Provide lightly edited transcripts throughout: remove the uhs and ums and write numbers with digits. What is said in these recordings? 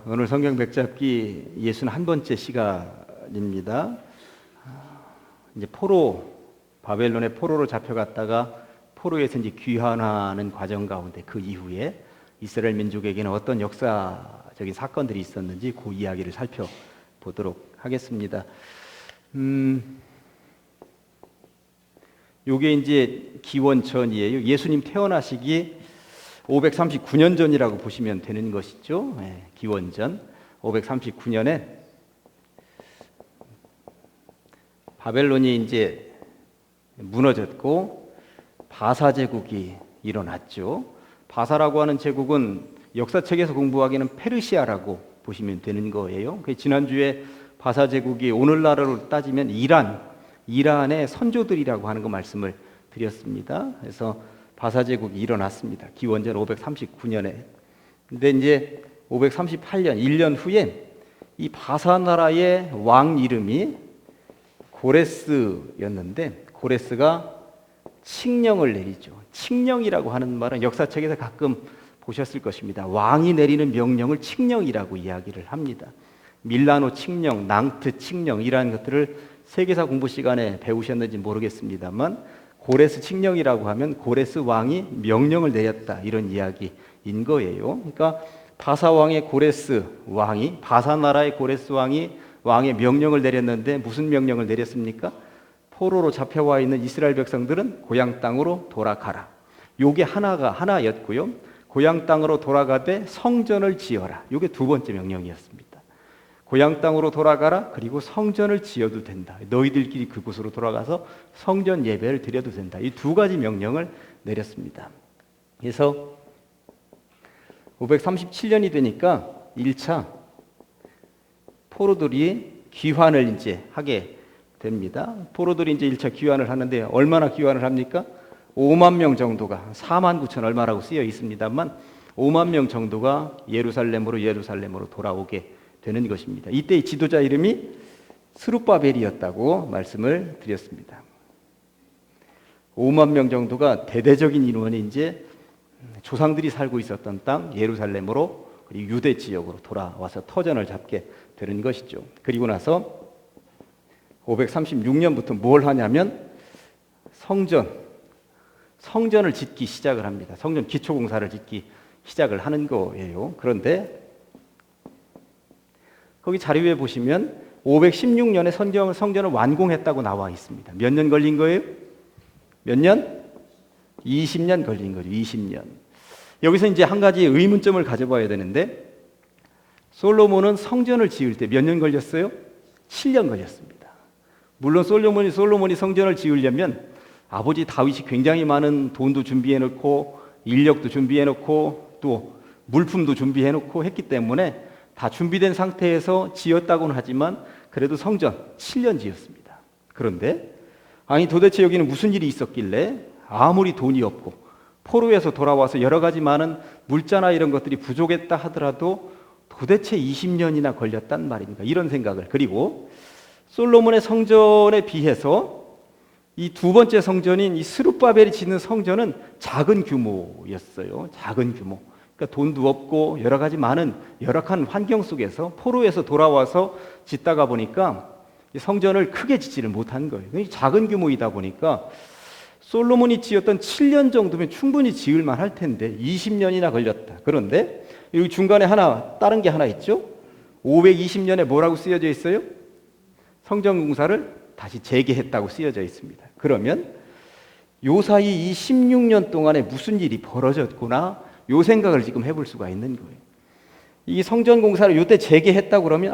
오늘 성경 백잡기 61번째 시간입니다. 이제 바벨론의 포로로 잡혀갔다가 포로에서 이제 귀환하는 과정 가운데 그 이후에 이스라엘 민족에게는 어떤 역사적인 사건들이 있었는지 그 이야기를 살펴보도록 하겠습니다. 요게 이제 기원 전이에요. 예수님 태어나시기 539년 전이라고 보시면 되는 것이죠. 기원 전 539년에 바벨론이 이제 무너졌고 바사 제국이 일어났죠. 바사라고 하는 제국은 역사책에서 공부하기는 페르시아라고 보시면 되는 거예요. 지난주에 바사 제국이 오늘날로 따지면 이란의 선조들이라고 하는 거 말씀을 드렸습니다. 그래서 바사 제국이 일어났습니다. 기원전 539년에. 근데 이제 538년 1년 후에 이 바사 나라의 왕 이름이 고레스였는데 고레스가 칙령을 내리죠. 칙령이라고 하는 말은 역사책에서 가끔 보셨을 것입니다. 왕이 내리는 명령을 칙령이라고 이야기를 합니다. 밀라노 칙령, 낭트 칙령이라는 것들을 세계사 공부 시간에 배우셨는지 모르겠습니다만 고레스 칙령이라고 하면 고레스 왕이 명령을 내렸다 이런 이야기인 거예요. 그러니까 바사 왕의 고레스 왕이 바사 나라의 고레스 왕의 명령을 내렸는데 무슨 명령을 내렸습니까? 포로로 잡혀와 있는 이스라엘 백성들은 고향 땅으로 돌아가라. 요게 하나였고요. 고향 땅으로 돌아가되 성전을 지어라. 요게 두 번째 명령이었습니다. 고향 땅으로 돌아가라. 그리고 성전을 지어도 된다. 너희들끼리 그곳으로 돌아가서 성전 예배를 드려도 된다. 이 두 가지 명령을 내렸습니다. 그래서 537년이 되니까 1차 포로들이 귀환을 이제 하게 됩니다. 포로들이 이제 1차 귀환을 하는데 얼마나 귀환을 합니까? 5만 명 정도가 4만 9천 얼마라고 쓰여 있습니다만 5만 명 정도가 예루살렘으로 돌아오게 되는 것입니다. 이때의 지도자 이름이 스룹바벨이었다고 말씀을 드렸습니다. 5만 명 정도가 대대적인 인원이 이제 조상들이 살고 있었던 땅 예루살렘으로 그리고 유대 지역으로 돌아와서 터전을 잡게 되는 것이죠. 그리고 나서 536년부터 뭘 하냐면 성전을 짓기 시작을 합니다. 성전 기초공사를 짓기 시작을 하는 거예요. 그런데 거기 자료에 보시면 516년에 성전을 완공했다고 나와 있습니다. 몇 년 걸린 거예요? 몇 년? 20년 걸린 거죠. 20년. 여기서 이제 한 가지 의문점을 가져봐야 되는데 솔로몬은 성전을 지을 때 몇 년 걸렸어요? 7년 걸렸습니다. 물론 솔로몬이 성전을 지으려면 아버지 다윗이 굉장히 많은 돈도 준비해놓고 인력도 준비해놓고 또 물품도 준비해놓고 했기 때문에 다 준비된 상태에서 지었다고는 하지만 그래도 성전 7년 지었습니다. 그런데 도대체 여기는 무슨 일이 있었길래 아무리 돈이 없고 포로에서 돌아와서 여러 가지 많은 물자나 이런 것들이 부족했다 하더라도 도대체 20년이나 걸렸단 말입니까? 이런 생각을. 그리고 솔로몬의 성전에 비해서 이 두 번째 성전인 이 스룹바벨이 짓는 성전은 작은 규모였어요. 작은 규모. 그러니까 돈도 없고 여러 가지 많은 열악한 환경 속에서 포로에서 돌아와서 짓다가 보니까 성전을 크게 짓지를 못한 거예요. 작은 규모이다 보니까 솔로몬이 지었던 7년 정도면 충분히 지을 만할 텐데 20년이나 걸렸다. 그런데 여기 중간에 다른 게 하나 있죠. 520년에 뭐라고 쓰여져 있어요? 성전 공사를 다시 재개했다고 쓰여져 있습니다. 그러면 요 사이 이 16년 동안에 무슨 일이 벌어졌구나 요 생각을 지금 해볼 수가 있는 거예요. 이 성전 공사를 요때 재개했다고 그러면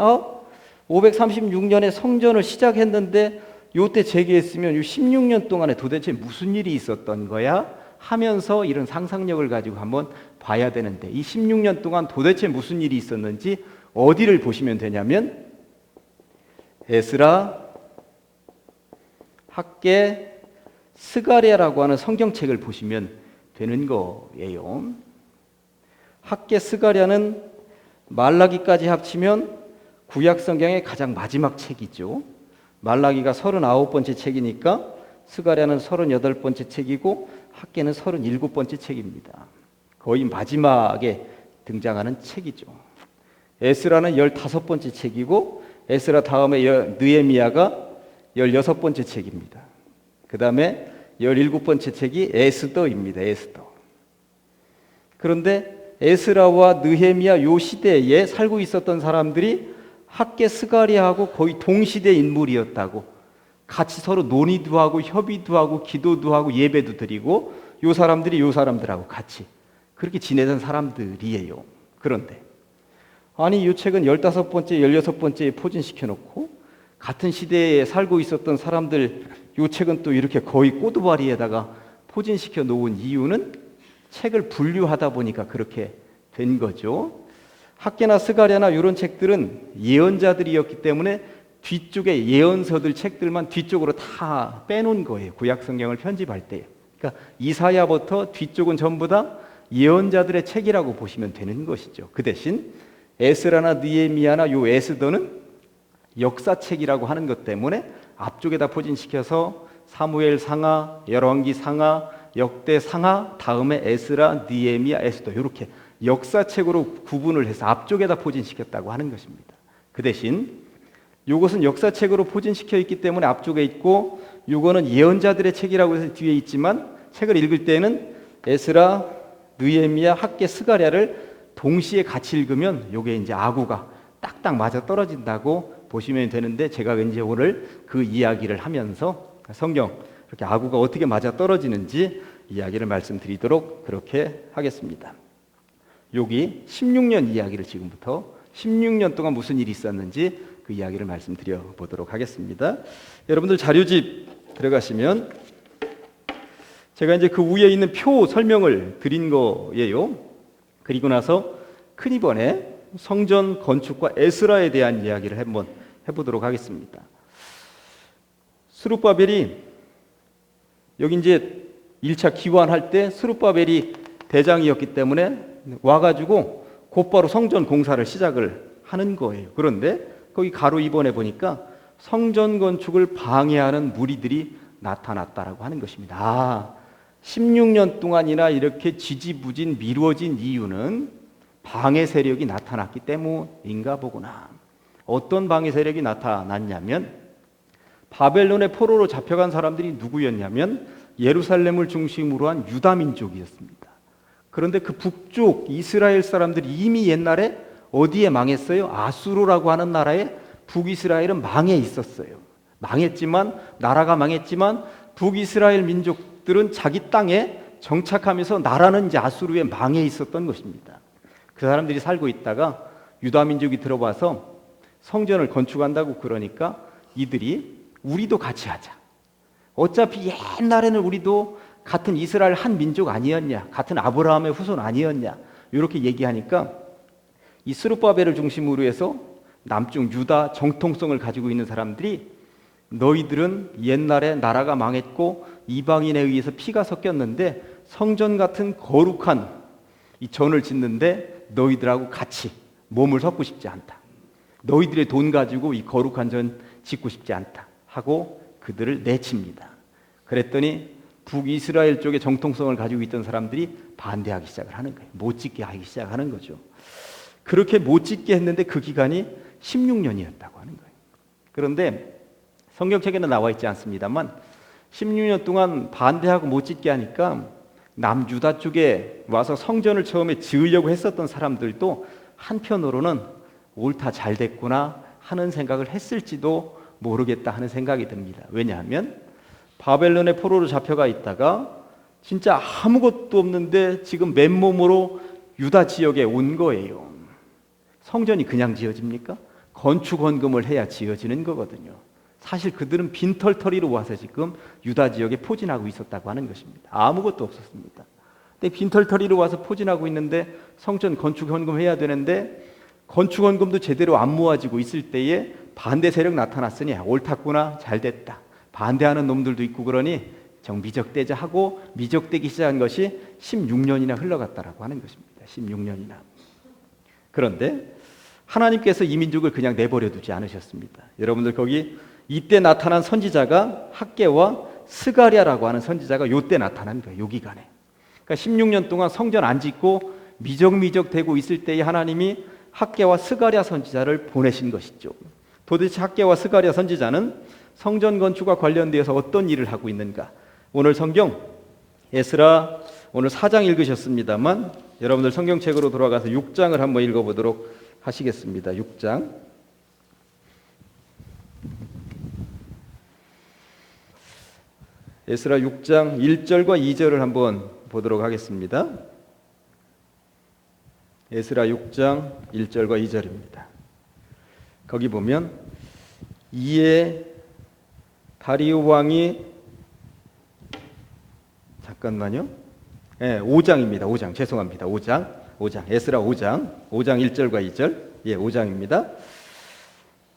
536년에 성전을 시작했는데 요때 재개했으면 요 16년 동안에 도대체 무슨 일이 있었던 거야? 하면서 이런 상상력을 가지고 한번 봐야 되는데 이 16년 동안 도대체 무슨 일이 있었는지 어디를 보시면 되냐면 에스라, 학개, 스가랴라고 하는 성경책을 보시면 되는 거예요. 학개 스가랴는 말라기까지 합치면 구약 성경의 가장 마지막 책이죠. 말라기가 39번째 책이니까 스가랴는 38번째 책이고 학개는 37번째 책입니다. 거의 마지막에 등장하는 책이죠. 에스라는 15번째 책이고 에스라 다음에 느헤미야가 16번째 책입니다. 그 다음에 17번째 책이 에스더입니다. 에스더. 그런데 에스라와 느헤미야 요 시대에 살고 있었던 사람들이 학계 스가랴하고 거의 동시대 인물이었다고, 같이 서로 논의도 하고 협의도 하고 기도도 하고 예배도 드리고 요 사람들이 요 사람들하고 같이 그렇게 지내던 사람들이에요. 그런데 아니 이 책은 15번째, 16번째에 포진시켜 놓고 같은 시대에 살고 있었던 사람들 이 책은 또 이렇게 거의 꼬두바리에다가 포진시켜 놓은 이유는 책을 분류하다 보니까 그렇게 된 거죠. 학계나 스가랴나 이런 책들은 예언자들이었기 때문에 뒤쪽에 예언서들 책들만 뒤쪽으로 다 빼놓은 거예요. 구약 성경을 편집할 때. 그러니까 이사야부터 뒤쪽은 전부 다 예언자들의 책이라고 보시면 되는 것이죠. 그 대신 에스라나 느헤미야나 요 에스더는 역사책이라고 하는 것 때문에 앞쪽에다 포진시켜서 사무엘 상하, 열왕기 상하, 역대 상하, 다음에 에스라, 느헤미야, 에스더 이렇게 역사책으로 구분을 해서 앞쪽에다 포진시켰다고 하는 것입니다. 그 대신 이것은 역사책으로 포진시켜 있기 때문에 앞쪽에 있고 이거는 예언자들의 책이라고 해서 뒤에 있지만 책을 읽을 때는 에스라, 느헤미야, 학계, 스가랴를 동시에 같이 읽으면 이게 이제 아구가 딱딱 맞아 떨어진다고 보시면 되는데 제가 이제 오늘 그 이야기를 하면서 성경 이렇게 아구가 어떻게 맞아 떨어지는지 이야기를 말씀드리도록 그렇게 하겠습니다. 여기 16년 이야기를 지금부터 16년 동안 무슨 일이 있었는지 그 이야기를 말씀드려 보도록 하겠습니다. 여러분들 자료집 들어가시면 제가 이제 그 위에 있는 표 설명을 드린 거예요. 그리고 나서 큰이번에 성전 건축과 에스라에 대한 이야기를 한번 해보도록 하겠습니다. 스룹바벨이 여기 이제 1차 기원할 때 스룹바벨이 대장이었기 때문에 와가지고 곧바로 성전 공사를 시작을 하는 거예요. 그런데 거기 가로 2번에 보니까 성전 건축을 방해하는 무리들이 나타났다라고 하는 것입니다. 16년 동안이나 이렇게 지지부진 미루어진 이유는 방해 세력이 나타났기 때문인가 보구나. 어떤 방해 세력이 나타났냐면 바벨론의 포로로 잡혀간 사람들이 누구였냐면 예루살렘을 중심으로 한 유다 민족이었습니다. 그런데 그 북쪽 이스라엘 사람들이 이미 옛날에 어디에 망했어요? 아수르라고 하는 나라에 북이스라엘은 망해 있었어요. 망했지만 나라가 망했지만 북이스라엘 민족들은 자기 땅에 정착하면서 나라는 이제 아수르에 망해 있었던 것입니다. 그 사람들이 살고 있다가 유다 민족이 들어와서 성전을 건축한다고 그러니까 이들이 우리도 같이 하자. 어차피 옛날에는 우리도 같은 이스라엘 한 민족 아니었냐? 같은 아브라함의 후손 아니었냐? 이렇게 얘기하니까 이 스룹바벨을 중심으로 해서 남쪽 유다 정통성을 가지고 있는 사람들이 너희들은 옛날에 나라가 망했고 이방인에 의해서 피가 섞였는데 성전 같은 거룩한 이 전을 짓는데 너희들하고 같이 몸을 섞고 싶지 않다. 너희들의 돈 가지고 이 거룩한 전 짓고 싶지 않다 하고 그들을 내칩니다. 그랬더니 북이스라엘 쪽의 정통성을 가지고 있던 사람들이 반대하기 시작을 하는 거예요. 못 짓게 하기 시작하는 거죠. 그렇게 못 짓게 했는데 그 기간이 16년이었다고 하는 거예요. 그런데 성경책에는 나와 있지 않습니다만 16년 동안 반대하고 못 짓게 하니까 남유다 쪽에 와서 성전을 처음에 지으려고 했었던 사람들도 한편으로는 옳다 잘 됐구나 하는 생각을 했을지도 모르겠다 하는 생각이 듭니다. 왜냐하면 바벨론의 포로로 잡혀가 있다가 진짜 아무것도 없는데 지금 맨몸으로 유다 지역에 온 거예요. 성전이 그냥 지어집니까? 건축 헌금을 해야 지어지는 거거든요. 사실 그들은 빈털터리로 와서 지금 유다 지역에 포진하고 있었다고 하는 것입니다. 아무것도 없었습니다. 근데 빈털터리로 와서 포진하고 있는데 성전 건축 헌금 해야 되는데 건축 헌금도 제대로 안 모아지고 있을 때에 반대 세력 나타났으니 옳았구나 잘 됐다. 반대하는 놈들도 있고 그러니 정미적대자 하고 미적대기 시작한 것이 16년이나 흘러갔다라고 하는 것입니다. 16년이나. 그런데 하나님께서 이 민족을 그냥 내버려 두지 않으셨습니다. 여러분들 거기 이때 나타난 선지자가 학개와 스가랴라고 하는 선지자가 요때 나타난 거예요. 요 기간에. 그러니까 16년 동안 성전 안 짓고 미적미적 되고 있을 때에 하나님이 학개와 스가랴 선지자를 보내신 것이죠. 도대체 학개와 스가랴 선지자는 성전 건축과 관련되어서 어떤 일을 하고 있는가? 오늘 성경 에스라 오늘 4장 읽으셨습니다만 여러분들 성경책으로 돌아가서 6장을 한번 읽어보도록 하시겠습니다. 6장 에스라 6장 1절과 2절을 한번 보도록 하겠습니다. 에스라 6장 1절과 2절입니다. 거기 보면 이에 다리오 왕이 잠깐만요. 5장입니다. 5장 죄송합니다. 5장 에스라 5장 1절과 2절 5장입니다.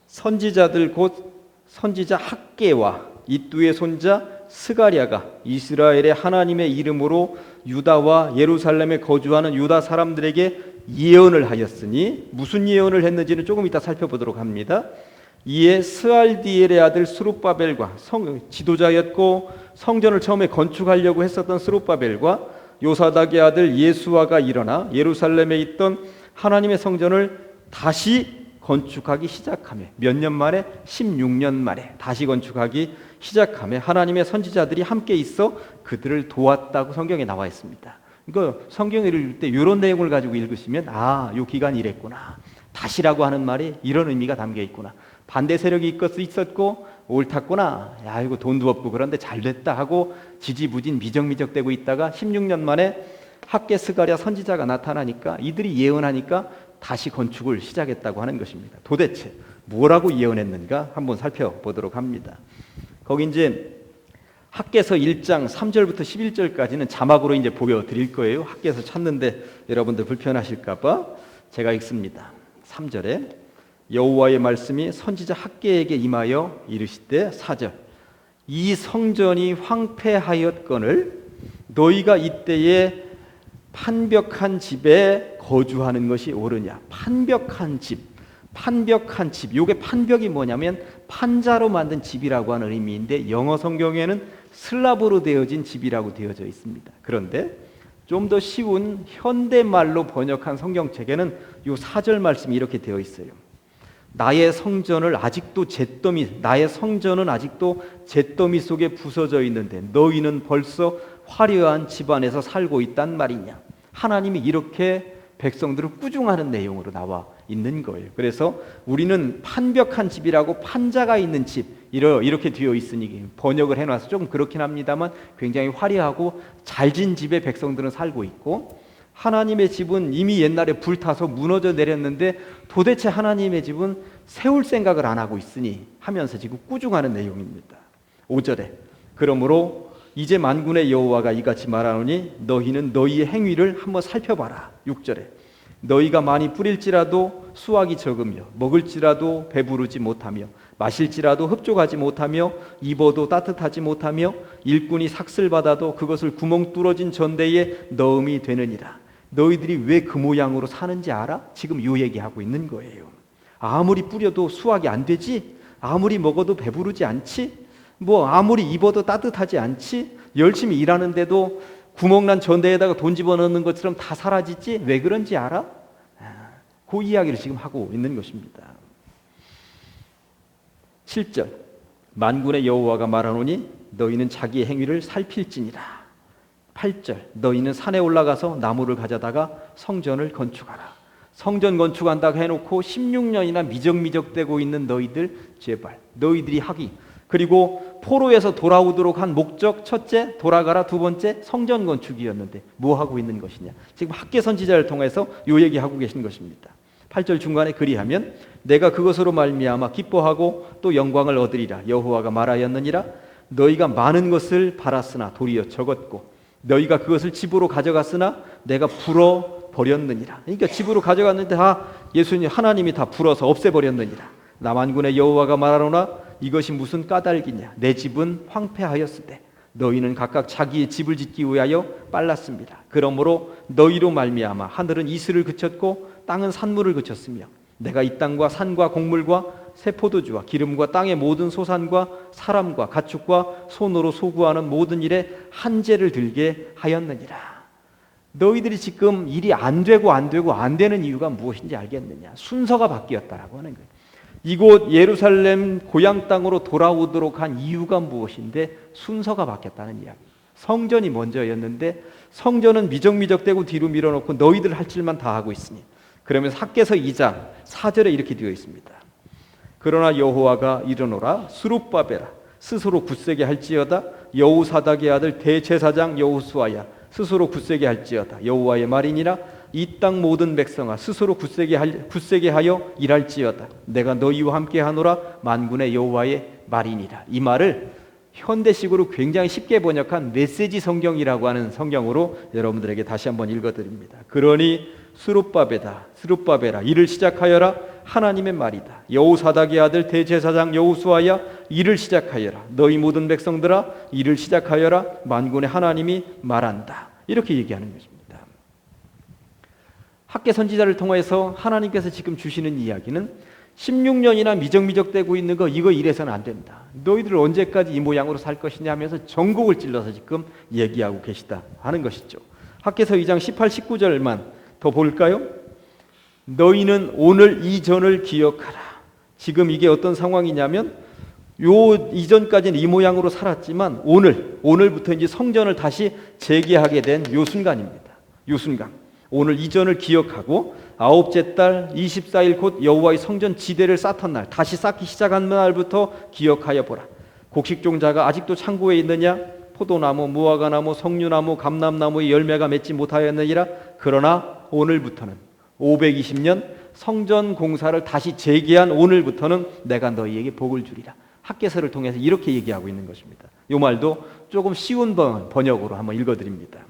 선지자들 곧 선지자 학개와 이뚜의 손자 스가랴가 이스라엘의 하나님의 이름으로 유다와 예루살렘에 거주하는 유다 사람들에게 예언을 하였으니 무슨 예언을 했는지는 조금 이따 살펴보도록 합니다. 이에 스알디엘의 아들 스룹바벨과 지도자였고 성전을 처음에 건축하려고 했었던 스룹바벨과 요사닥의 아들 예수아가 일어나 예루살렘에 있던 하나님의 성전을 다시 건축하기 시작하며 몇 년 만에 16년 만에 다시 건축하기 시작하며 하나님의 선지자들이 함께 있어 그들을 도왔다고 성경에 나와 있습니다. 그러니까 성경을 읽을 때 이런 내용을 가지고 읽으시면 이 기간이 이랬구나. 다시라고 하는 말이 이런 의미가 담겨 있구나. 반대 세력이 있었고 옳았구나. 야 이거 돈도 없고 그런데 잘 됐다 하고 지지부진 미적미적대고 있다가 16년 만에 학개 스가랴 선지자가 나타나니까 이들이 예언하니까 다시 건축을 시작했다고 하는 것입니다. 도대체 뭐라고 예언했는가 한번 살펴보도록 합니다. 거기 이제 학개서 1장 3절부터 11절까지는 자막으로 이제 보여드릴 거예요. 학개서 찾는데 여러분들 불편하실까봐 제가 읽습니다. 3절에 여호와의 말씀이 선지자 학개에게 임하여 이르시되 4절 이 성전이 황폐하였거늘 너희가 이때에 판벽한 집에 거주하는 것이 옳으냐. 판벽한 집. 요게 판벽이 뭐냐면 판자로 만든 집이라고 하는 의미인데 영어 성경에는 슬라브로 되어진 집이라고 되어져 있습니다. 그런데 좀 더 쉬운 현대말로 번역한 성경책에는 이 4절 말씀이 이렇게 되어 있어요. 나의 성전은 아직도 잿더미 속에 부서져 있는데 너희는 벌써 화려한 집 안에서 살고 있단 말이냐. 하나님이 이렇게 백성들을 꾸중하는 내용으로 나와 있는 거예요. 그래서 우리는 판벽한 집이라고 판자가 있는 집 이렇게 되어 있으니 번역을 해놔서 조금 그렇긴 합니다만 굉장히 화려하고 잘진 집에 백성들은 살고 있고 하나님의 집은 이미 옛날에 불타서 무너져 내렸는데 도대체 하나님의 집은 세울 생각을 안 하고 있으니 하면서 지금 꾸중하는 내용입니다. 5절에 그러므로 이제 만군의 여호와가 이같이 말하노니 너희는 너희의 행위를 한번 살펴봐라. 6절에 너희가 많이 뿌릴지라도 수확이 적으며 먹을지라도 배부르지 못하며 마실지라도 흡족하지 못하며 입어도 따뜻하지 못하며 일꾼이 삭슬 받아도 그것을 구멍 뚫어진 전대에 넣음이 되느니라. 너희들이 왜 그 모양으로 사는지 알아? 지금 이 얘기하고 있는 거예요. 아무리 뿌려도 수확이 안 되지? 아무리 먹어도 배부르지 않지? 아무리 입어도 따뜻하지 않지? 열심히 일하는데도 구멍난 전대에다가 돈 집어넣는 것처럼 다 사라지지? 왜 그런지 알아? 그 이야기를 지금 하고 있는 것입니다. 7절 만군의 여호와가 말하노니 너희는 자기의 행위를 살필지니라. 8절 너희는 산에 올라가서 나무를 가져다가 성전을 건축하라. 성전 건축한다고 해놓고 16년이나 미적미적대고 있는 너희들 제발 너희들이 하기. 그리고 포로에서 돌아오도록 한 목적 첫째 돌아가라, 두 번째 성전 건축이었는데 뭐 하고 있는 것이냐. 지금 학개 선지자를 통해서 요 얘기하고 계신 것입니다. 8절 중간에 그리하면 내가 그것으로 말미암아 기뻐하고 또 영광을 얻으리라. 여호와가 말하였느니라. 너희가 많은 것을 바랐으나 도리어 적었고 너희가 그것을 집으로 가져갔으나 내가 불어 버렸느니라. 그러니까 집으로 가져갔는데 다 예수님 하나님이 다 불어서 없애버렸느니라. 남한군의 여호와가 말하노나 이것이 무슨 까닭이냐. 내 집은 황폐하였으되 너희는 각각 자기의 집을 짓기 위하여 빨랐습니다. 그러므로 너희로 말미암아 하늘은 이슬을 그쳤고 땅은 산물을 그쳤으며 내가 이 땅과 산과 곡물과 새 포도주와 기름과 땅의 모든 소산과 사람과 가축과 손으로 소구하는 모든 일에 한재를 들게 하였느니라. 너희들이 지금 일이 안 되는 이유가 무엇인지 알겠느냐? 순서가 바뀌었다라고 하는 거예요. 이곳 예루살렘 고향 땅으로 돌아오도록 한 이유가 무엇인데 순서가 바뀌었다는 이야기. 성전이 먼저였는데 성전은 미적미적대고 뒤로 밀어놓고 너희들 할 일만 다 하고 있으니, 그러면서 학개서 2장 4절에 이렇게 되어 있습니다. 그러나 여호와가 이르노라 스룹바벨아 스스로 굳세게 할지어다. 여호사닥의 아들 대제사장 여호수아야 스스로 굳세게 할지어다. 여호와의 말이니라. 이 땅 모든 백성아 스스로 굳세게 하여 일할지어다. 내가 너희와 함께 하노라. 만군의 여호와의 말이니라. 이 말을 현대식으로 굉장히 쉽게 번역한 메시지 성경이라고 하는 성경으로 여러분들에게 다시 한번 읽어드립니다. 그러니 스룹바벨아 일을 시작하여라. 하나님의 말이다. 여호사닥의 아들 대제사장 여호수아야 일을 시작하여라. 너희 모든 백성들아 일을 시작하여라. 만군의 하나님이 말한다. 이렇게 얘기하는 것입니다. 학개 선지자를 통해서 하나님께서 지금 주시는 이야기는 16년이나 미적미적대고 있는 거 이거 이래서는 안 된다. 너희들 언제까지 이 모양으로 살 것이냐 하면서 전곡을 찔러서 지금 얘기하고 계시다 하는 것이죠. 학개서 2장 18, 19절만 더 볼까요? 너희는 오늘 이전을 기억하라. 지금 이게 어떤 상황이냐면 요 이전까지는 이 모양으로 살았지만 오늘부터 이제 성전을 다시 재개하게 된 요 순간입니다. 요 순간. 오늘 이전을 기억하고 아홉째 달 24일 곧 여호와의 성전 지대를 쌓던 날, 다시 쌓기 시작한 날부터 기억하여 보라. 곡식종자가 아직도 창고에 있느냐? 포도나무, 무화과나무, 석류나무, 감람나무의 열매가 맺지 못하였느니라. 그러나 오늘부터는 520년 성전 공사를 다시 재개한 오늘부터는 내가 너희에게 복을 주리라. 학개서를 통해서 이렇게 얘기하고 있는 것입니다. 이 말도 조금 쉬운 번역으로 한번 읽어드립니다.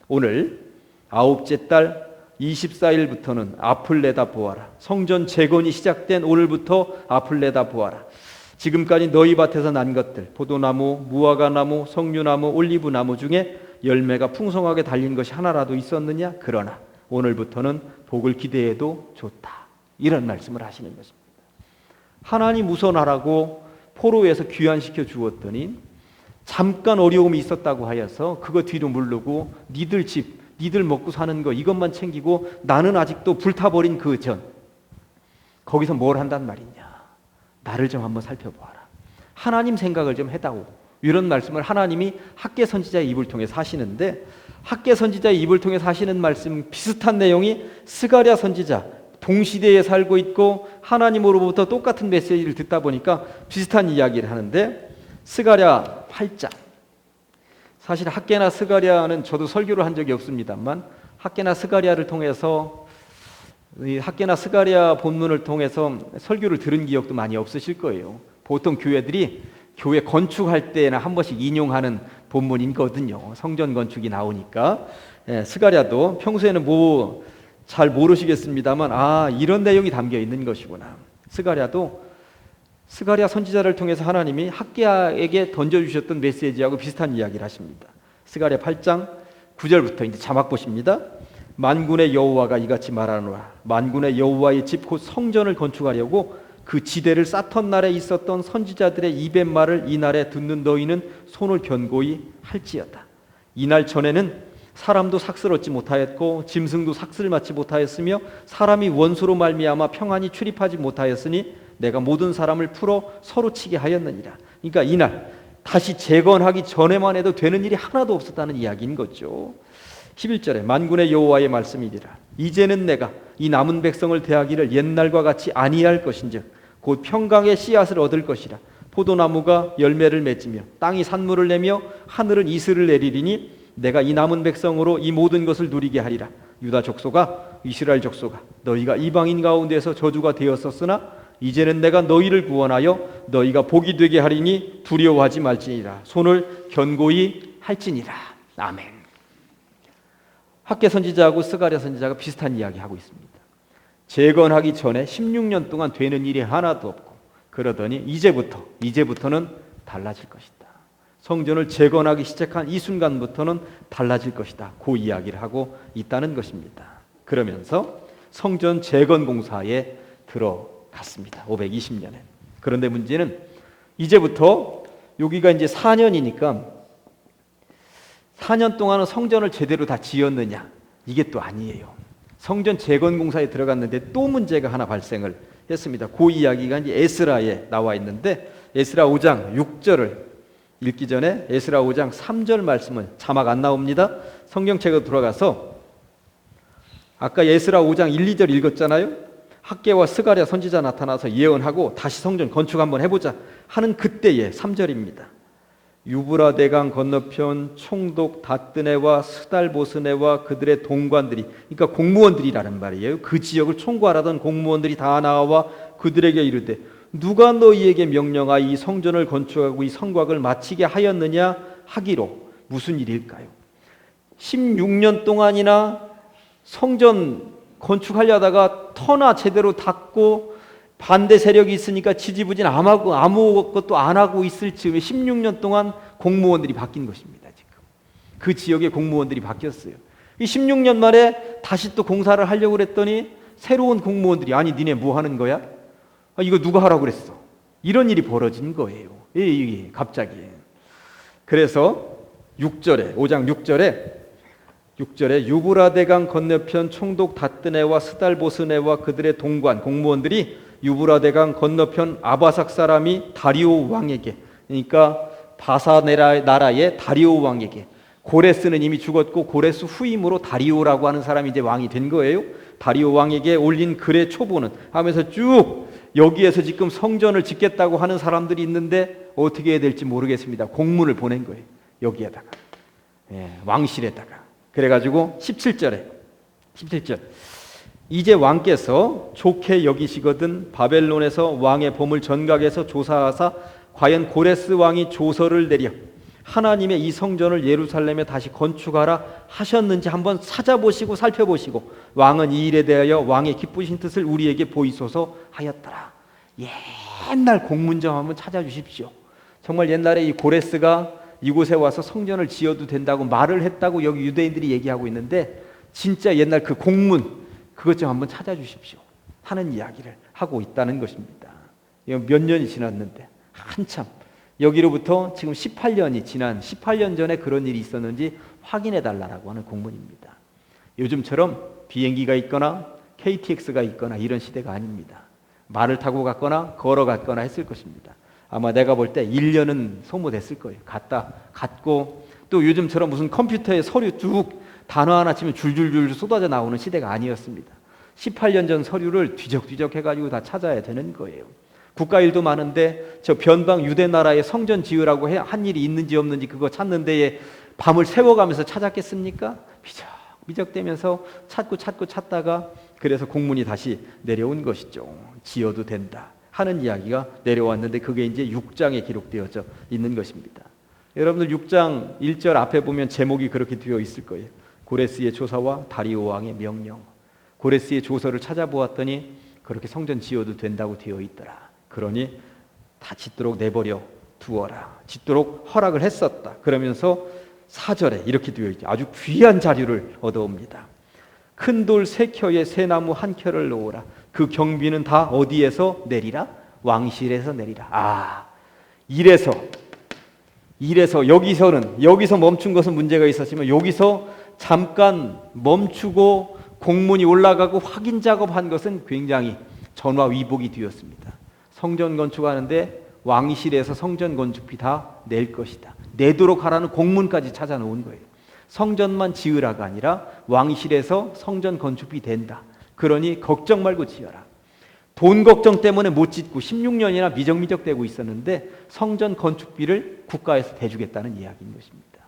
오늘 아홉째 달 24일부터는 앞을 내다보아라. 성전 재건이 시작된 오늘부터 앞을 내다보아라. 지금까지 너희 밭에서 난 것들, 포도나무, 무화과나무, 석류나무, 올리브나무 중에 열매가 풍성하게 달린 것이 하나라도 있었느냐? 그러나 오늘부터는 복을 기대해도 좋다. 이런 말씀을 하시는 것입니다. 하나님 우선하라고 포로에서 귀환시켜 주었더니 잠깐 어려움이 있었다고 하여서 그거 뒤로 물르고 니들 집, 니들 먹고 사는 거 이것만 챙기고 나는 아직도 불타버린 그 전, 거기서 뭘 한단 말이냐? 나를 좀 한번 살펴보아라. 하나님 생각을 좀 해다오. 이런 말씀을 하나님이 학개 선지자의 입을 통해서 하시는데, 학개 선지자의 입을 통해서 하시는 말씀 비슷한 내용이 스가랴 선지자 동시대에 살고 있고 하나님으로부터 똑같은 메시지를 듣다 보니까 비슷한 이야기를 하는데, 스가랴 8장. 사실 학개나 스가랴는 저도 설교를 한 적이 없습니다만 학개나 스가랴를 통해서, 학개나 스가랴 본문을 통해서 설교를 들은 기억도 많이 없으실 거예요. 보통 교회들이 교회 건축할 때나 한 번씩 인용하는 본문이거든요. 성전 건축이 나오니까. 스가랴도 평소에는 뭐 잘 모르시겠습니다만 이런 내용이 담겨 있는 것이구나. 스가랴 선지자를 통해서 하나님이 학개에게 던져주셨던 메시지하고 비슷한 이야기를 하십니다. 스가랴 8장 9절부터 이제 자막 보십니다. 만군의 여호와가 이같이 말하노라. 만군의 여호와의 집 곧 성전을 건축하려고 그 지대를 쌓던 날에 있었던 선지자들의 입의 말을 이날에 듣는 너희는 손을 견고히 할지어다. 이날 전에는 사람도 삭슬 얻지 못하였고 짐승도 삭슬을 맡지 못하였으며 사람이 원수로 말미암아 평안히 출입하지 못하였으니 내가 모든 사람을 풀어 서로 치게 하였느니라. 그러니까 이날 다시 재건하기 전에만 해도 되는 일이 하나도 없었다는 이야기인 거죠. 11절에 만군의 여호와의 말씀이니라. 이제는 내가 이 남은 백성을 대하기를 옛날과 같이 아니할 것인즉 곧 평강의 씨앗을 얻을 것이라. 포도나무가 열매를 맺으며 땅이 산물을 내며 하늘은 이슬을 내리리니 내가 이 남은 백성으로 이 모든 것을 누리게 하리라. 유다 족속아, 이스라엘 족속아, 너희가 이방인 가운데서 저주가 되었었으나 이제는 내가 너희를 구원하여 너희가 복이 되게 하리니 두려워하지 말지니라. 손을 견고히 할지니라. 아멘. 학개 선지자하고 스가랴 선지자가 비슷한 이야기하고 있습니다. 재건하기 전에 16년 동안 되는 일이 하나도 없고, 그러더니 이제부터는 달라질 것이다. 성전을 재건하기 시작한 이 순간부터는 달라질 것이다. 그 이야기를 하고 있다는 것입니다. 그러면서 성전 재건 공사에 들어갔습니다. 520년에. 그런데 문제는 이제부터 여기가 이제 4년이니까 4년 동안은 성전을 제대로 다 지었느냐? 이게 또 아니에요. 성전 재건공사에 들어갔는데 또 문제가 하나 발생을 했습니다. 그 이야기가 이제 에스라에 나와 있는데 에스라 5장 6절을 읽기 전에 에스라 5장 3절 말씀은 자막 안 나옵니다. 성경책으로 들어가서 아까 에스라 5장 1, 2절 읽었잖아요. 학개와 스가랴 선지자 나타나서 예언하고 다시 성전 건축 한번 해보자 하는 그때의 3절입니다. 유브라데강 건너편 총독 다뜨네와 스달보스네와 그들의 동관들이, 그러니까 공무원들이라는 말이에요. 그 지역을 총괄하던 공무원들이 다 나와 그들에게 이르되 누가 너희에게 명령하여 이 성전을 건축하고 이 성곽을 마치게 하였느냐 하기로 무슨 일일까요? 16년 동안이나 성전 건축하려다가 터나 제대로 닫고 반대 세력이 있으니까 지지부진 아무것도 안 하고 있을 즈음에 16년 동안 공무원들이 바뀐 것입니다. 지금 그 지역의 공무원들이 바뀌었어요. 이 16년 만에 다시 또 공사를 하려고 그랬더니 새로운 공무원들이 아니 니네 뭐 하는 거야? 이거 누가 하라고 그랬어? 이런 일이 벌어진 거예요. 갑자기. 그래서 6절에 5장 6절에 유브라데강 건너편 총독 다뜨네와 스달보스네와 그들의 동관 공무원들이 유브라데강 건너편 아바삭 사람이 다리오 왕에게, 그러니까 바사 나라의 다리오 왕에게, 고레스는 이미 죽었고 고레스 후임으로 다리오라고 하는 사람이 이제 왕이 된 거예요. 다리오 왕에게 올린 글의 초보는 하면서 쭉 여기에서 지금 성전을 짓겠다고 하는 사람들이 있는데 어떻게 해야 될지 모르겠습니다. 공문을 보낸 거예요. 여기에다가 왕실에다가. 그래가지고 17절 이제 왕께서 좋게 여기시거든 바벨론에서 왕의 보물 전각에서 조사하사 과연 고레스 왕이 조서를 내려 하나님의 이 성전을 예루살렘에 다시 건축하라 하셨는지 한번 찾아보시고 살펴보시고 왕은 이 일에 대하여 왕의 기쁘신 뜻을 우리에게 보이소서 하였더라. 옛날 공문정 한번 찾아주십시오. 정말 옛날에 이 고레스가 이곳에 와서 성전을 지어도 된다고 말을 했다고 여기 유대인들이 얘기하고 있는데 진짜 옛날 그 공문 그것 좀 한번 찾아주십시오 하는 이야기를 하고 있다는 것입니다. 몇 년이 지났는데 한참 여기로부터 지금 18년이 지난 18년 전에 그런 일이 있었는지 확인해 달라고 하는 공문입니다. 요즘처럼 비행기가 있거나 KTX가 있거나 이런 시대가 아닙니다. 말을 타고 갔거나 걸어갔거나 했을 것입니다. 아마 내가 볼 때 1년은 소모됐을 거예요. 갔고 또 요즘처럼 무슨 컴퓨터에 서류 쭉 단어 하나 치면 줄줄줄 쏟아져 나오는 시대가 아니었습니다. 18년 전 서류를 뒤적뒤적 해가지고 다 찾아야 되는 거예요. 국가 일도 많은데 저 변방 유대 나라에 성전 지으라고 한 일이 있는지 없는지 그거 찾는 데에 밤을 새워가면서 찾았겠습니까? 미적대면서 찾다가 그래서 공문이 다시 내려온 것이죠. 지어도 된다 하는 이야기가 내려왔는데 그게 이제 6장에 기록되어져 있는 것입니다. 여러분들 6장 1절 앞에 보면 제목이 그렇게 되어 있을 거예요. 고레스의 조사와 다리오 왕의 명령. 고레스의 조서를 찾아보았더니 그렇게 성전 지어도 된다고 되어 있더라. 그러니 다 짓도록 내버려 두어라. 짓도록 허락을 했었다. 그러면서 4절에 이렇게 되어 있죠. 아주 귀한 자료를 얻어옵니다. 큰 돌 3켜에 새나무 1켜를 놓으라. 그 경비는 다 어디에서 내리라? 왕실에서 내리라. 이래서 여기서 멈춘 것은 문제가 있었지만 여기서 잠깐 멈추고 공문이 올라가고 확인 작업한 것은 굉장히 전화위복이 되었습니다. 성전 건축하는데 왕실에서 성전 건축비 다 낼 것이다. 내도록 하라는 공문까지 찾아놓은 거예요. 성전만 지으라가 아니라 왕실에서 성전 건축비 된다. 그러니 걱정 말고 지어라. 돈 걱정 때문에 못 짓고 16년이나 미적미적대고 있었는데 성전 건축비를 국가에서 대주겠다는 이야기인 것입니다.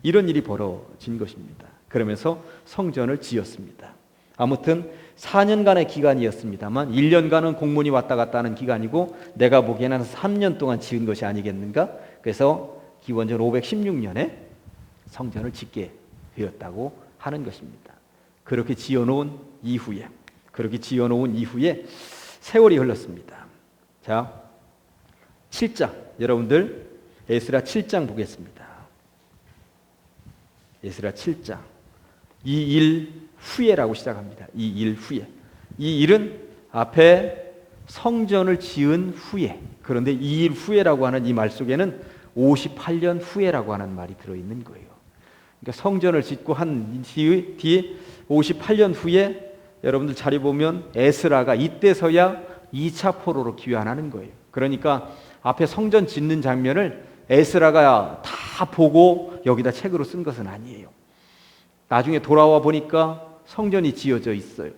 이런 일이 벌어진 것입니다. 그러면서 성전을 지었습니다. 아무튼 4년간의 기간이었습니다만 1년간은 공문이 왔다 갔다 하는 기간이고 내가 보기에는 3년 동안 지은 것이 아니겠는가? 그래서 기원전 516년에 성전을 짓게 되었다고 하는 것입니다. 그렇게 지어놓은 이후에 세월이 흘렀습니다. 자, 7장 여러분들 에스라 7장 보겠습니다. 에스라 7장 이 일 후에라고 시작합니다. 이 일 후에. 이 일은 앞에 성전을 지은 후에. 그런데 이 일 후에라고 하는 이 말 속에는 58년 후에라고 하는 말이 들어있는 거예요. 그러니까 성전을 짓고 한 뒤에 58년 후에 여러분들 자료 보면 에스라가 이때서야 2차 포로로 귀환하는 거예요. 그러니까 앞에 성전 짓는 장면을 에스라가 다 보고 여기다 책으로 쓴 것은 아니에요. 나중에 돌아와 보니까 성전이 지어져 있어요.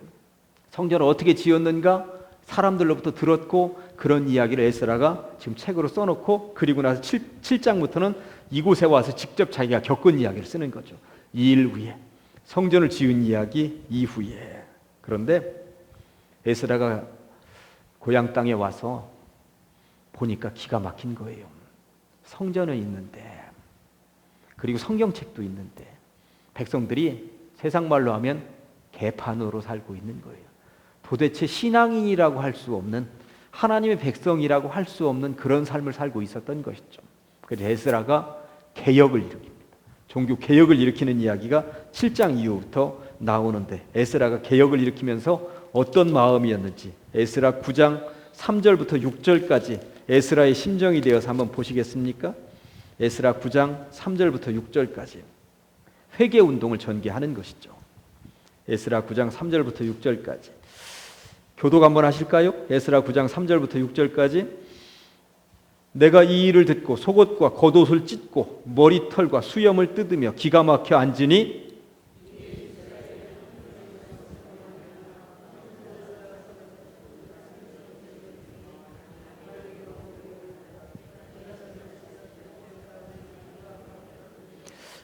성전을 어떻게 지었는가 사람들로부터 들었고, 그런 이야기를 에스라가 지금 책으로 써놓고, 그리고 나서 7장부터는 이곳에 와서 직접 자기가 겪은 이야기를 쓰는 거죠. 이 일 후에 성전을 지은 이야기 이후에. 그런데 에스라가 고향 땅에 와서 보니까 기가 막힌 거예요. 성전은 있는데, 그리고 성경책도 있는데 백성들이 세상 말로 하면 개판으로 살고 있는 거예요. 도대체 신앙인이라고 할 수 없는, 하나님의 백성이라고 할 수 없는 그런 삶을 살고 있었던 것이죠. 그래서 에스라가 개혁을 일으킵니다. 종교 개혁을 일으키는 이야기가 7장 이후부터 나오는데, 에스라가 개혁을 일으키면서 어떤 마음이었는지 에스라 9장 3절부터 6절까지 에스라의 심정이 되어서 한번 보시겠습니까? 에스라 9장 3절부터 6절까지 회개운동을 전개하는 것이죠. 에스라 9장 3절부터 6절까지 교독 한번 하실까요? 에스라 9장 3절부터 6절까지. 내가 이 일을 듣고 속옷과 겉옷을 찢고 머리털과 수염을 뜯으며 기가 막혀 앉으니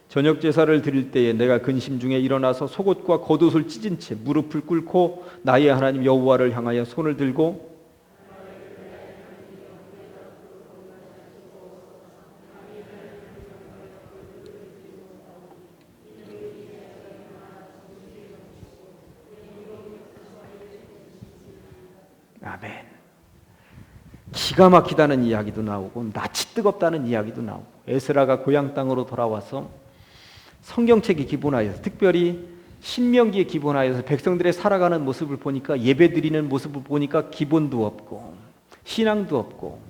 저녁 제사를 드릴 때에 내가 근심 중에 일어나서 속옷과 겉옷을 찢은 채 무릎을 꿇고 나의 하나님 여호와를 향하여 손을 들고 아멘. 기가 막히다는 이야기도 나오고 낯이 뜨겁다는 이야기도 나오고, 에스라가 고향 땅으로 돌아와서 성경책에 기본하여서, 특별히 신명기에 기본하여서 백성들의 살아가는 모습을 보니까, 예배드리는 모습을 보니까 기본도 없고 신앙도 없고,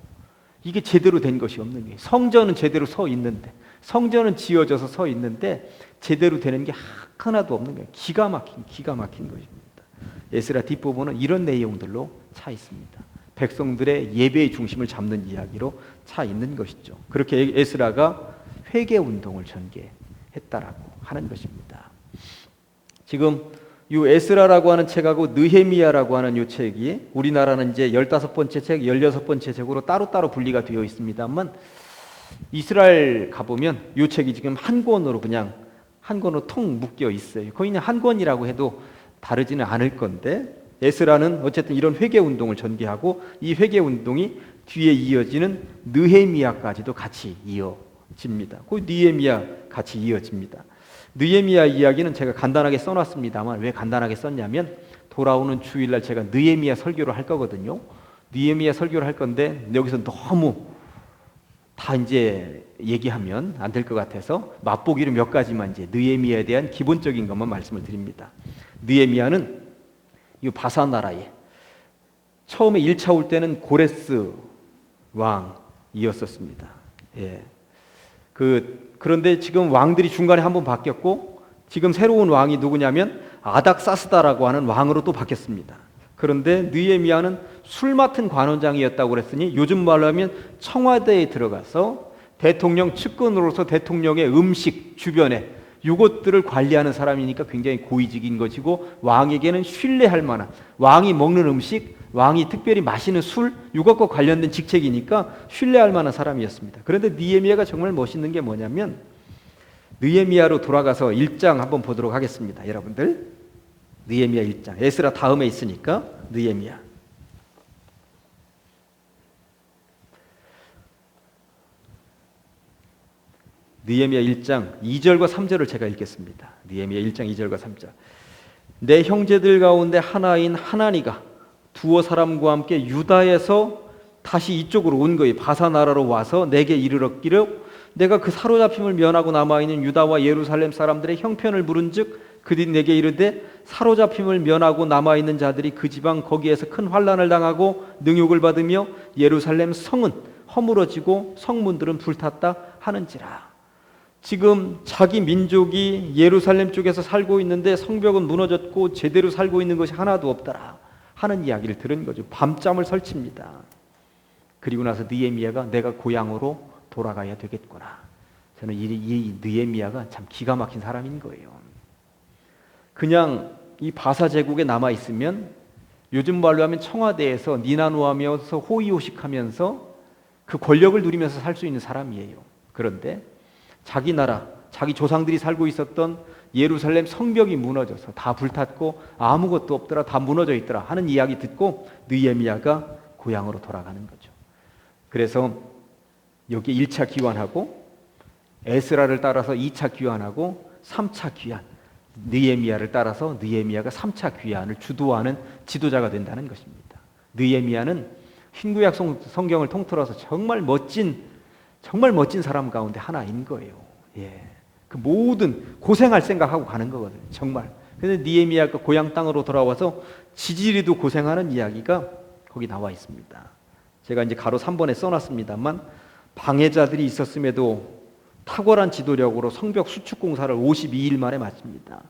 이게 제대로 된 것이 없는 거예요. 성전은 제대로 서 있는데, 성전은 지어져서 서 있는데 제대로 되는 게 하나도 없는 거예요. 기가 막힌 것입니다. 에스라 뒷부분은 이런 내용들로 차 있습니다. 백성들의 예배의 중심을 잡는 이야기로 차 있는 것이죠. 그렇게 에스라가 회개운동을 전개했다라고 하는 것입니다. 지금 이 에스라라고 하는 책하고 느헤미야라고 하는 이 책이 우리나라는 이제 15번째 책, 16번째 책으로 따로따로 분리가 되어 있습니다만, 이스라엘 가보면 이 책이 지금 한 권으로 통 묶여 있어요. 거의 그냥 한 권이라고 해도 다르지는 않을 건데, 에스라는 어쨌든 이런 회개운동을 전개하고, 이 회개운동이 뒤에 이어지는 느헤미야까지도 같이 이어집니다. 그 느헤미야 같이 이어집니다. 느헤미야 이야기는 제가 간단하게 써놨습니다만, 왜 간단하게 썼냐면 돌아오는 주일날 제가 느헤미야 설교를 할 거거든요. 느헤미야 설교를 할 건데 여기서 너무 다 이제 얘기하면 안 될 것 같아서 맛보기로 몇 가지만 이제 느헤미야에 대한 기본적인 것만 말씀을 드립니다. 느헤미야는 이 바사 나라에 처음에 1차 올 때는 고레스 왕이었었습니다. 예. 그런데 지금 왕들이 중간에 한번 바뀌었고, 지금 새로운 왕이 누구냐면 아닥사스다라고 하는 왕으로 또 바뀌었습니다. 그런데 느헤미야는 술 맡은 관원장이었다고 그랬으니 요즘 말로 하면 청와대에 들어가서 대통령 측근으로서 대통령의 음식 주변에 이것들을 관리하는 사람이니까 굉장히 고위직인 것이고, 왕에게는 신뢰할 만한, 왕이 먹는 음식, 왕이 특별히 마시는 술, 이것과 관련된 직책이니까 신뢰할 만한 사람이었습니다. 그런데 느헤미야가 정말 멋있는 게 뭐냐면, 느헤미야로 돌아가서 1장 한번 보도록 하겠습니다. 여러분들, 느헤미야 1장, 에스라 다음에 있으니까 느헤미야. 느헤미야 1장 2절과 3절을 제가 읽겠습니다. 느헤미야 1장 2절과 3절. 내 형제들 가운데 하나인 하나니가 두어 사람과 함께 유다에서 다시 이쪽으로 온 거예요. 바사 나라로 와서 내게 이르렀기를, 내가 그 사로잡힘을 면하고 남아있는 유다와 예루살렘 사람들의 형편을 물은즉 그들이 내게 이르되, 사로잡힘을 면하고 남아있는 자들이 그 지방 거기에서 큰 환난을 당하고 능욕을 받으며 예루살렘 성은 허물어지고 성문들은 불탔다 하는지라. 지금 자기 민족이 예루살렘 쪽에서 살고 있는데 성벽은 무너졌고 제대로 살고 있는 것이 하나도 없더라 하는 이야기를 들은 거죠. 밤잠을 설칩니다. 그리고 나서 느헤미야가 내가 고향으로 돌아가야 되겠구나. 저는 이 느헤미야가 참 기가 막힌 사람인 거예요. 그냥 이 바사 제국에 남아 있으면 요즘 말로 하면 청와대에서 니나노하면서 호의호식하면서 그 권력을 누리면서 살 수 있는 사람이에요. 그런데 자기 나라, 자기 조상들이 살고 있었던 예루살렘 성벽이 무너져서 다 불탔고 아무것도 없더라, 다 무너져 있더라 하는 이야기 듣고 느헤미야가 고향으로 돌아가는 거죠. 그래서 여기 1차 귀환하고 에스라를 따라서 2차 귀환하고 3차 귀환, 느헤미야를 따라서 느헤미야가 3차 귀환을 주도하는 지도자가 된다는 것입니다. 느헤미야는 흰구약 성경을 통틀어서 정말 멋진 사람 가운데 하나인 거예요. 예. 그 모든 고생할 생각하고 가는 거거든요. 정말. 그런데 느헤미야가 고향 땅으로 돌아와서 지지리도 고생하는 이야기가 거기 나와 있습니다. 제가 이제 가로 3번에 써놨습니다만 방해자들이 있었음에도 탁월한 지도력으로 성벽 수축 공사를 52일 만에 마칩니다.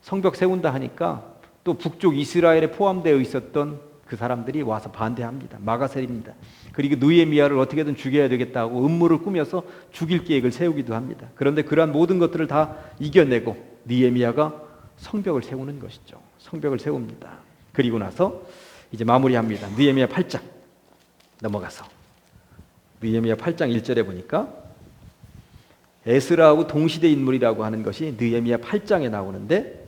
성벽 세운다 하니까 또 북쪽 이스라엘에 포함되어 있었던 그 사람들이 와서 반대합니다. 마가셀입니다. 그리고 느헤미야를 어떻게든 죽여야 되겠다고 음모를 꾸며서 죽일 계획을 세우기도 합니다. 그런데 그러한 모든 것들을 다 이겨내고 느헤미야가 성벽을 세우는 것이죠. 성벽을 세웁니다. 그리고 나서 이제 마무리합니다. 느헤미야 8장 넘어가서 느헤미야 8장 1절에 보니까 에스라하고 동시대 인물이라고 하는 것이 느헤미야 8장에 나오는데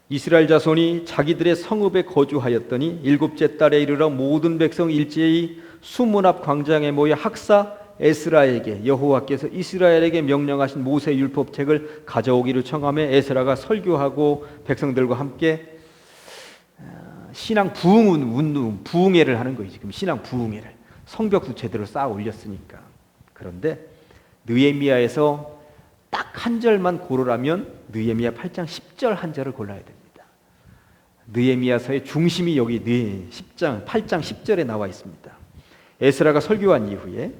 이스라엘 자손이 자기들의 성읍에 거주하였더니 일곱째 달에 이르러 모든 백성 일제히 수문 앞 광장에 모여 학사 에스라에게 여호와께서 이스라엘에게 명령하신 모세 율법책을 가져오기를 청하며 에스라가 설교하고 백성들과 함께 신앙 부흥회를 하는 거예요. 지금 신앙 부흥회를 성벽도 제대로 쌓아 올렸으니까. 그런데 느헤미야에서 딱 한 절만 고르라면 느헤미야 8장 10절 한 절을 골라야 됩니다. 느헤미야서의 중심이 여기 8장 10절에 나와 있습니다. 에스라가 설교한 이후에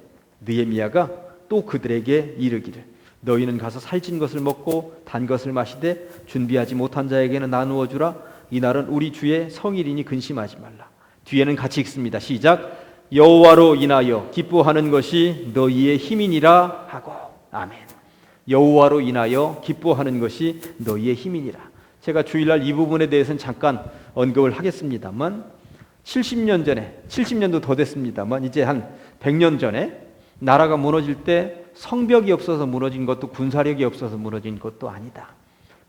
느헤미야가 또 그들에게 이르기를 너희는 가서 살찐 것을 먹고 단 것을 마시되 준비하지 못한 자에게는 나누어 주라. 이날은 우리 주의 성일이니 근심하지 말라. 뒤에는 같이 읽습니다. 시작. 여호와로 인하여 기뻐하는 것이 너희의 힘이니라 하고. 아멘. 여호와로 인하여 기뻐하는 것이 너희의 힘이니라. 제가 주일날 이 부분에 대해서는 잠깐 언급을 하겠습니다만 70년 전에 70년도 더 됐습니다만 이제 한 100년 전에 나라가 무너질 때 성벽이 없어서 무너진 것도 군사력이 없어서 무너진 것도 아니다.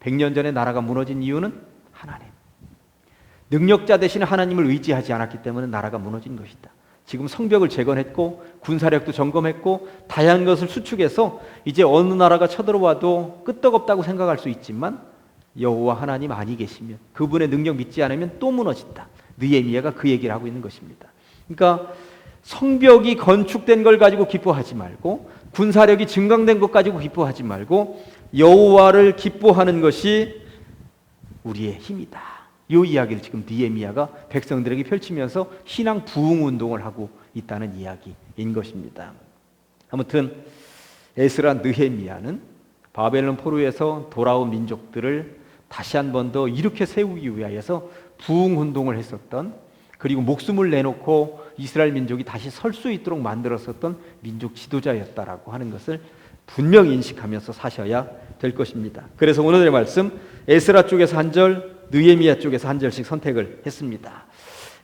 100년 전에 나라가 무너진 이유는 하나님. 능력자 대신 하나님을 의지하지 않았기 때문에 나라가 무너진 것이다. 지금 성벽을 재건했고 군사력도 점검했고 다양한 것을 수축해서 이제 어느 나라가 쳐들어와도 끄떡없다고 생각할 수 있지만 여호와 하나님 아니 계시면 그분의 능력 믿지 않으면 또 무너진다. 느헤미야가 그 얘기를 하고 있는 것입니다. 그러니까 성벽이 건축된 걸 가지고 기뻐하지 말고 군사력이 증강된 것 가지고 기뻐하지 말고 여호와를 기뻐하는 것이 우리의 힘이다. 이 이야기를 지금 느헤미야가 백성들에게 펼치면서 신앙 부흥 운동을 하고 있다는 이야기인 것입니다. 아무튼 에스라 느헤미야는 바벨론 포로에서 돌아온 민족들을 다시 한 번 더 일으켜 세우기 위하여서 부흥 운동을 했었던, 그리고 목숨을 내놓고 이스라엘 민족이 다시 설 수 있도록 만들었었던 민족 지도자였다라고 하는 것을 분명히 인식하면서 사셔야 될 것입니다. 그래서 오늘의 말씀 에스라 쪽에서 한 절, 느헤미야 쪽에서 한 절씩 선택을 했습니다.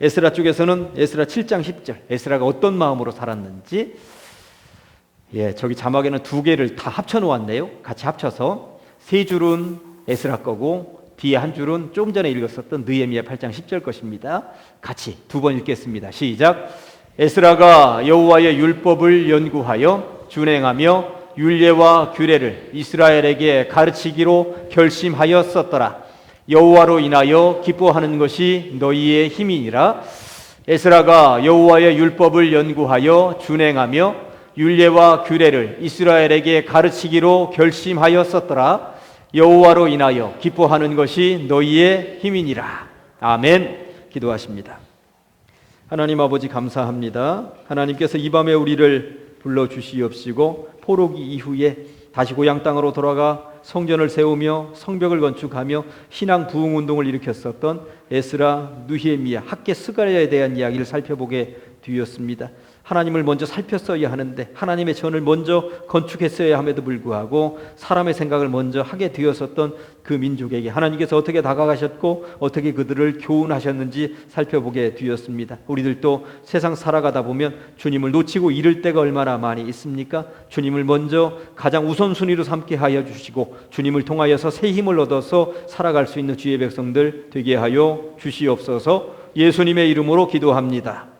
에스라 쪽에서는 에스라 7장 10절, 에스라가 어떤 마음으로 살았는지, 저기 자막에는 두 개를 다 합쳐 놓았네요. 같이 합쳐서 세 줄은 에스라 거고 뒤에 한 줄은 조금 전에 읽었었던 느헤미야 8장 10절 것입니다. 같이 두 번 읽겠습니다. 시작. 에스라가 여호와의 율법을 연구하여 준행하며 율례와 규례를 이스라엘에게 가르치기로 결심하였었더라. 여호와로 인하여 기뻐하는 것이 너희의 힘이니라. 에스라가 여호와의 율법을 연구하여 준행하며 율례와 규례를 이스라엘에게 가르치기로 결심하였었더라. 여호와로 인하여 기뻐하는 것이 너희의 힘이니라. 아멘. 기도하십니다. 하나님 아버지 감사합니다. 하나님께서 이 밤에 우리를 불러주시옵시고 포로기 이후에 다시 고향 땅으로 돌아가 성전을 세우며 성벽을 건축하며 신앙 부흥 운동을 일으켰었던 에스라, 느헤미야, 학개 스가랴에 대한 이야기를 살펴보게 되었습니다. 하나님을 먼저 살폈어야 하는데 하나님의 전을 먼저 건축했어야 함에도 불구하고 사람의 생각을 먼저 하게 되었었던 그 민족에게 하나님께서 어떻게 다가가셨고 어떻게 그들을 교훈하셨는지 살펴보게 되었습니다. 우리들도 세상 살아가다 보면 주님을 놓치고 잃을 때가 얼마나 많이 있습니까? 주님을 먼저 가장 우선순위로 삼게 하여 주시고 주님을 통하여서 새 힘을 얻어서 살아갈 수 있는 주의 백성들 되게 하여 주시옵소서. 예수님의 이름으로 기도합니다.